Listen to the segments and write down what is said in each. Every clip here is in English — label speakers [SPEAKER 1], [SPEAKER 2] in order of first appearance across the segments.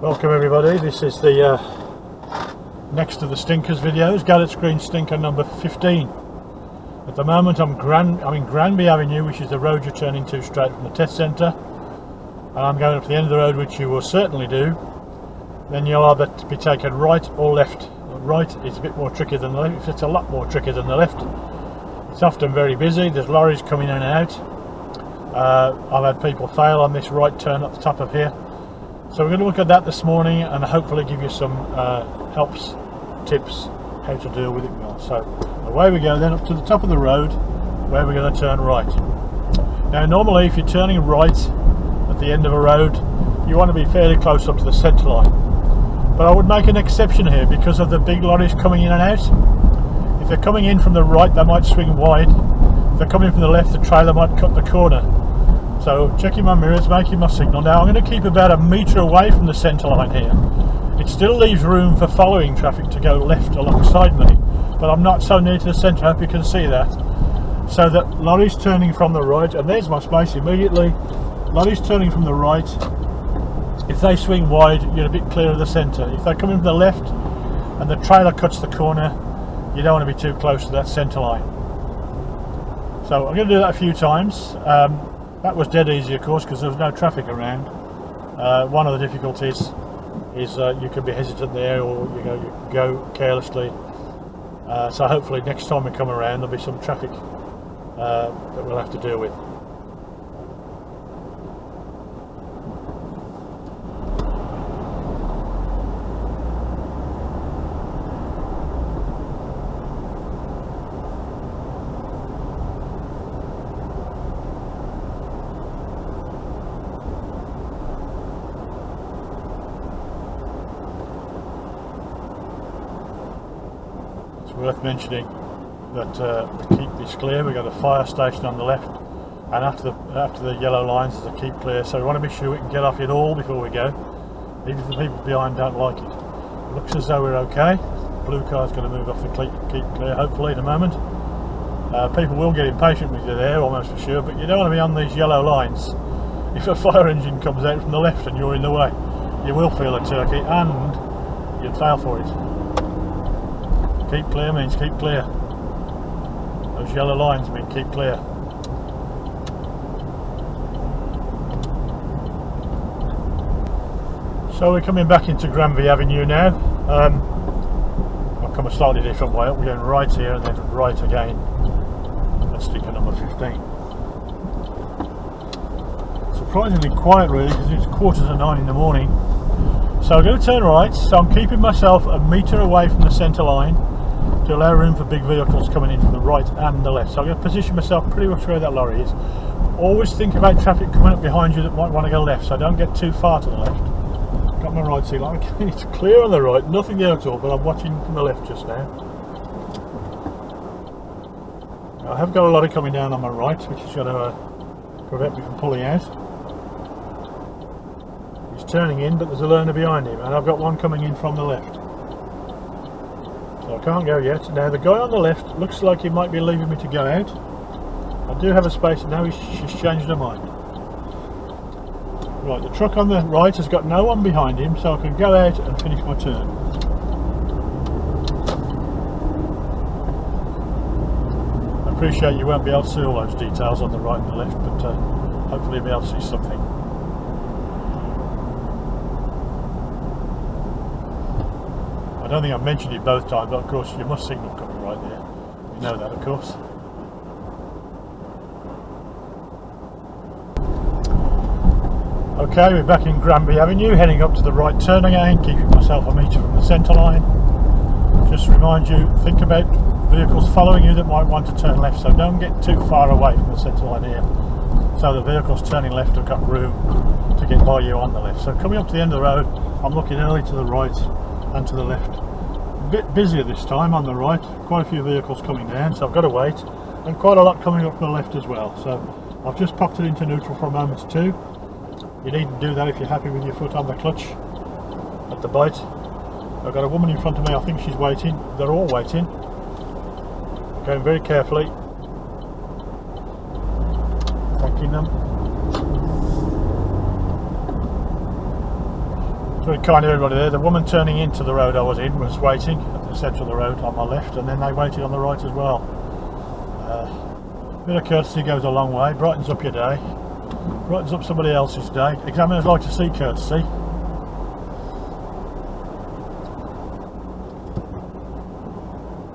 [SPEAKER 1] Welcome everybody, this is the next of the stinkers videos, Garretts Green stinker number 15. At the moment I'm in Granby Avenue, which is the road you turn into straight from the test centre, and I'm going up to the end of the road, which you will certainly do. Then you'll either be taken right or left. Right is a bit more tricky than the left, it's a lot more tricky than the left. It's often very busy, there's lorries coming in and out. I've had people fail on this right turn at the top of here. So we're going to look at that this morning and hopefully give you some helps, tips, how to deal with it well. So away we go then up to the top of the road where we're going to turn right. Now normally if you're turning right at the end of a road, you want to be fairly close up to the centre line. But I would make an exception here because of the big lorries coming in and out. If they're coming in from the right, they might swing wide. If they're coming from the left, the trailer might cut the corner. So checking my mirrors, making my signal. Now I'm going to keep about a metre away from the centre line here. It still leaves room for following traffic to go left alongside me, but I'm not so near to the centre, I hope you can see that. So that lorries turning from the right, and there's my space immediately, lorries turning from the right, if they swing wide, you're a bit clear of the centre. If they're coming from the left and the trailer cuts the corner, you don't want to be too close to that centre line. So I'm going to do that a few times. That was dead easy of course because there was no traffic around. One of the difficulties is you can be hesitant there, or you go carelessly. So hopefully next time we come around there'll be some traffic that we'll have to deal with. Worth mentioning that to keep this clear, we've got a fire station on the left, and after the yellow lines is a keep clear, so we want to be sure we can get off it all before we go, even if the people behind don't like it. It looks as though we're okay. Blue car's going to move off the keep clear hopefully in a moment. People will get impatient with you there, almost for sure, but you don't want to be on these yellow lines. If a fire engine comes out from the left and you're in the way, you will feel a turkey and you'd fail for it. Keep clear means keep clear. Those yellow lines mean keep clear. So we're coming back into Granby Avenue now. I'll come a slightly different way up. We're going right here and then right again. That's stinker number 15. Surprisingly quiet really because it's 8:45 in the morning. So I'm going to turn right, so I'm keeping myself a metre away from the centre line to allow room for big vehicles coming in from the right and the left. So I'm going to position myself pretty much where that lorry is. Always think about traffic coming up behind you that might want to go left, so don't get too far to the left. Got my right sea line, it's clear on the right, nothing there at all, but I'm watching from the left just now. I have got a lorry coming down on my right, which is going to prevent me from pulling out. He's turning in, but there's a learner behind him, and I've got one coming in from the left. So I can't go yet. Now the guy on the left looks like he might be leaving me to go out. I do have a space, and now she's changed her mind. Right, the truck on the right has got no one behind him, so I can go out and finish my turn. I appreciate you won't be able to see all those details on the right and the left, but hopefully you'll be able to see something. I don't think I've mentioned it both times, but of course you must signal coming right there. You know that of course. Okay, we're back in Granby Avenue, heading up to the right turn again, keeping myself a metre from the centre line. Just to remind you, think about vehicles following you that might want to turn left, so don't get too far away from the centre line here. So the vehicles turning left have got room to get by you on the left. So coming up to the end of the road, I'm looking early to the right and to the left. A bit busier this time on the right, quite a few vehicles coming down, so I've got to wait, and quite a lot coming up from the left as well. So I've just popped it into neutral for a moment too. You needn't do that if you're happy with your foot on the clutch at the bite. I've got a woman in front of me, I think she's waiting. They're all waiting. Going very carefully. Thanking them. It's very kind of everybody there. The woman turning into the road I was in was waiting at the centre of the road on my left, and then they waited on the right as well. Bit of courtesy goes a long way, brightens up your day, brightens up somebody else's day. Examiners like to see courtesy.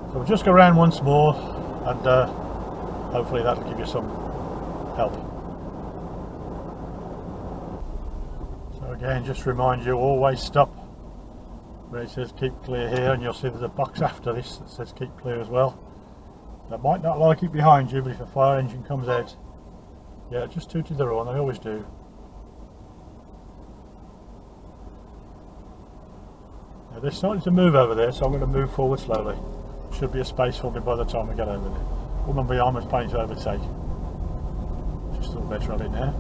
[SPEAKER 1] So we'll just go around once more, and hopefully that'll give you some help. So again, just remind you, always stop where it says keep clear here, and you'll see there's a box after this that says keep clear as well. They might not like it behind you, but if a fire engine comes out, yeah, just tooted their horn, they always do. Now they're starting to move over there, so I'm going to move forward slowly. Should be a space for me by the time we get over there. Woman behind was planning to overtake. She's still better of it now.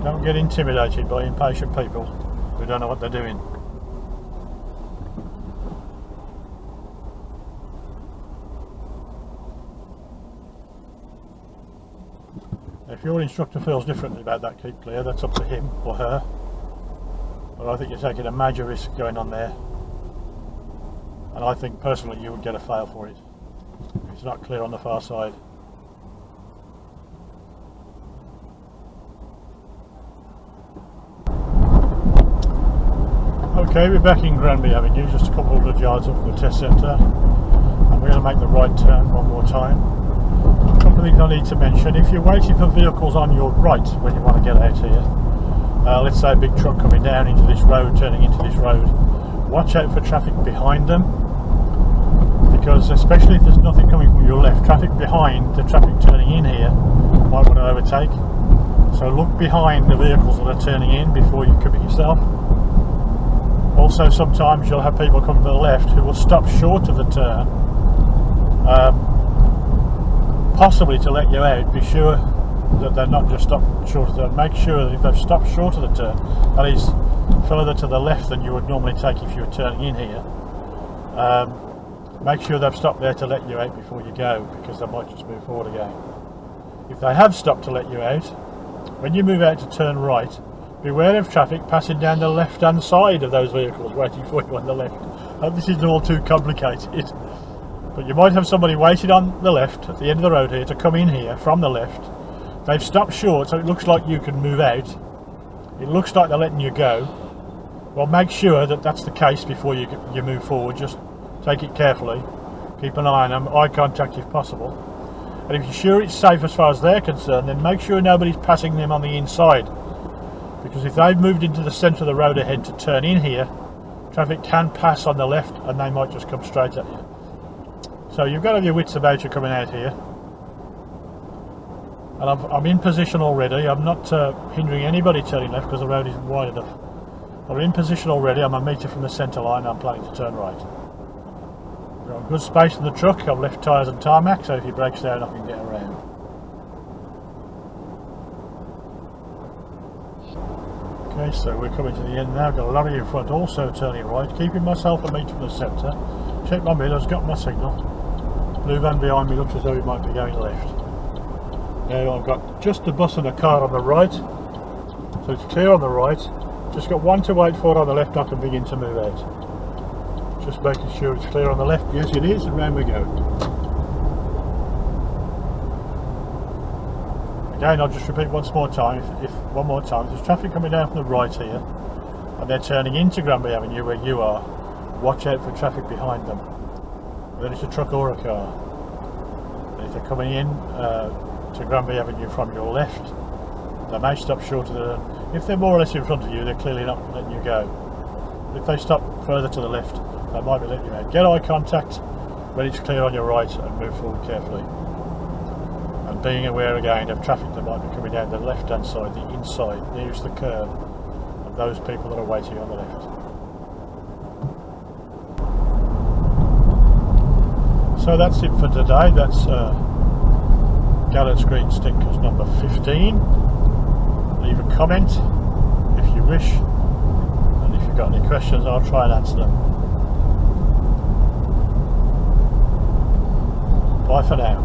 [SPEAKER 1] Don't get intimidated by impatient people who don't know what they're doing. If your instructor feels differently about that keep clear, that's up to him or her. But I think you're taking a major risk going on there. And I think personally you would get a fail for it if it's not clear on the far side. Okay, we're back in Granby Avenue, just a couple of yards up from the test centre, and we're going to make the right turn one more time. A couple of things I need to mention: if you're waiting for vehicles on your right when you want to get out here, let's say a big truck coming down into this road, turning into this road, watch out for traffic behind them, because especially if there's nothing coming from your left, traffic behind the traffic turning in here might want to overtake. So look behind the vehicles that are turning in before you commit yourself. Also, sometimes you'll have people come to the left who will stop short of the turn, possibly to let you out. Be sure that they're not just stopped short of the turn. Make sure that if they've stopped short of the turn, that is further to the left than you would normally take if you were turning in here, make sure they've stopped there to let you out before you go, because they might just move forward again. If they have stopped to let you out, when you move out to turn right, beware of traffic passing down the left hand side of those vehicles waiting for you on the left. This isn't all too complicated, but you might have somebody waiting on the left at the end of the road here to come in here from the left. They've stopped short, so it looks like you can move out. It looks like they're letting you go. Well, make sure that that's the case before you move forward. Just take it carefully, keep an eye on them, eye contact if possible, and if you're sure it's safe as far as they're concerned, then make sure nobody's passing them on the inside, because if they've moved into the centre of the road ahead to turn in here, traffic can pass on the left and they might just come straight at you. So you've got to have your wits about you coming out here, and I'm in position already. I'm not hindering anybody turning left because the road isn't wide enough. I'm in position already. I'm a metre from the centre line. I'm planning to turn right. We've got good space in the truck. I've left tyres and tarmac, so if he breaks down I can get around. Okay, so we're coming to the end now. Got a lorry in front also turning right, keeping myself a metre from the centre. Check my mirrors, got my signal. Blue van behind me looks as though it might be going left. Now I've got just a bus and a car on the right, so it's clear on the right. Just got one to wait for on the left. I can begin to move out. Just making sure it's clear on the left. Yes, it is, and round we go. Again, I'll just repeat once more time. If one more time, there's traffic coming down from the right here, and they're turning into Granby Avenue where you are. Watch out for traffic behind them, whether it's a truck or a car. And if they're coming in to Granby Avenue from your left, they may stop short of the. If they're more or less in front of you, they're clearly not letting you go. If they stop further to the left, they might be letting you out. Get eye contact when it's clear on your right and move forward carefully. And being aware again of traffic that might be coming down the left hand side, the inside, nearest the curb, of those people that are waiting on the left. So that's it for today. That's Garretts Green Stinkers number 15. Leave a comment if you wish, and if you've got any questions I'll try and answer them. Bye for now.